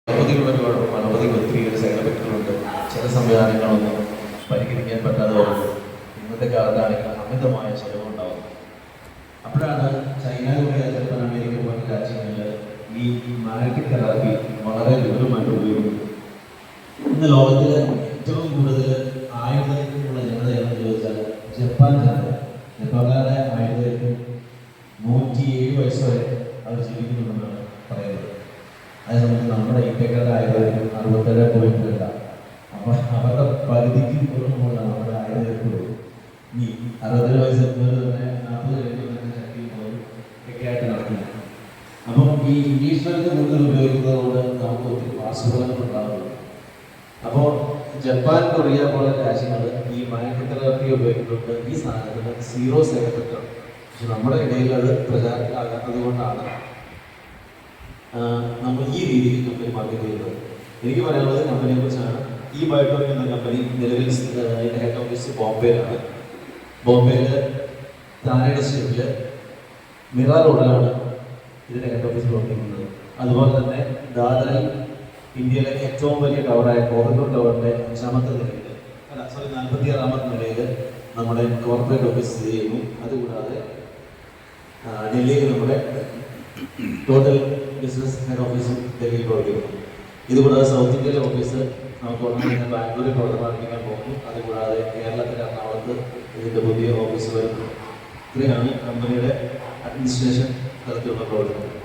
അനവധിക്ക് ഒത്തിരി സൈഡ് എഫക്റ്റുകളുണ്ട്. ചില സംവിധാനങ്ങളൊന്നും പരിഹരിക്കാൻ പറ്റാതെ വരുന്നത് ഇന്നത്തെ കാലത്താണെങ്കിൽ അമിതമായ ചെലവുണ്ടാകുന്നത്. അപ്പോഴാണ് ചൈന, കൊറിയ, ജപ്പാൻ, അമേരിക്ക പോലുള്ള രാജ്യങ്ങളിൽ ഈ മാഗ്നറ്റിക് തെറാപ്പി വളരെ വിപുലമായിട്ട് ഉപയോഗിക്കുന്നത്. ഇന്ന് ലോകത്തിൽ ഏറ്റവും കൂടുതൽ ആയുർവേദത്തിനുള്ള ജനതയാണെന്ന് ചോദിച്ചാൽ ജപ്പാൻ ജനത. ജപ്പാൻകാരുടെ ആയുർവേദത്തിൽ 107 വയസ്സ് വരെ അവർ ജീവിക്കുന്നുണ്ടെന്നാണ് പറയുന്നത്. അതേസമയത്ത് നമ്മുടെ ഇന്ത്യക്കാരുടെ ആയുർവേദം 67.2. അപ്പോൾ അവരുടെ പകുതിക്ക് പുറമുള്ള നമ്മുടെ ആയുർവേദത്തിലുള്ളൂ. ഈ 67 വയസ്സ് എത്തുന്നത് തന്നെ 40 കഴിഞ്ഞ ശക്തിയും ഒക്കെ ആയിട്ട് നടക്കുന്നു. അപ്പം ഈ ഇംഗ്ലീഷ് മരുന്ന് കൂടുതൽ ഉപയോഗിക്കുന്നത് കൊണ്ട് നമുക്ക് ഒത്തിരി പാർശ്വഫലങ്ങൾ ഉണ്ടാകുന്നു. അപ്പോൾ ജപ്പാൻ, കൊറിയ പോലെ രാജ്യങ്ങൾ ഈ മാഗ്നറ്റിക് തെറാപ്പി ഉപയോഗിക്കുന്നുണ്ട്. ഈ സാധനത്തിന് 0 സൈഡ് എഫക്റ്റ് ആണ്. പക്ഷെ നമ്മുടെ ഇടയിൽ അത് പ്രചാരത്തിലാകാത്തത് കൊണ്ടാണ് നമ്മൾ ഈ രീതിയിൽ കമ്പനി മാർക്കറ്റ് ചെയ്യുന്നത്. എനിക്ക് പറയാനുള്ളത് കമ്പനിയെ കുറിച്ചാണ്. ഈ ബയോടെക് എന്ന കമ്പനി നിലവിൽ ഇതിൻ്റെ ഹെഡ് ഓഫീസ് ബോംബെയിലാണ്. ബോംബെയിൽ താനെ ഡിസ്ട്രിക്റ്റിൽ മിറ റോഡിലാണ് ഇതിൻ്റെ ഹെഡ് ഓഫീസ് പ്രവർത്തിക്കുന്നത്. അതുപോലെ തന്നെ ദാദറിൽ ഇന്ത്യയിലെ ഏറ്റവും വലിയ ടവറായ കോഹിനൂർ ടവറിൻ്റെ 5ാമത്തെ നിലയിൽ 46ാമത്തെ നിലയിൽ നമ്മുടെ കോർപ്പറേറ്റ് ഓഫീസ് സ്ഥിതി ചെയ്യുന്നു. അതുകൂടാതെ ഡൽഹിയിൽ നമ്മുടെ ടോട്ടൽ ബിസിനസ് ഹെഡ് ഓഫീസും ഡൽഹിയിൽ പ്രവർത്തിക്കുന്നു. ഇതുകൂടാതെ സൗത്ത് ഇന്ത്യയിലെ ഓഫീസ് നമുക്ക് ഉടനെ തന്നെ ബാംഗ്ലൂരിൽ പ്രവർത്തനം ആരംഭിക്കാൻ പോകുന്നു. അതുകൂടാതെ കേരളത്തിലെ എറണാകുളത്ത് ഇതിൻ്റെ പുതിയ ഓഫീസ് വരുന്നു. ഇത്രയാണ് കമ്പനിയുടെ അഡ്മിനിസ്ട്രേഷൻ തരത്തിലുള്ള പ്രവർത്തനം.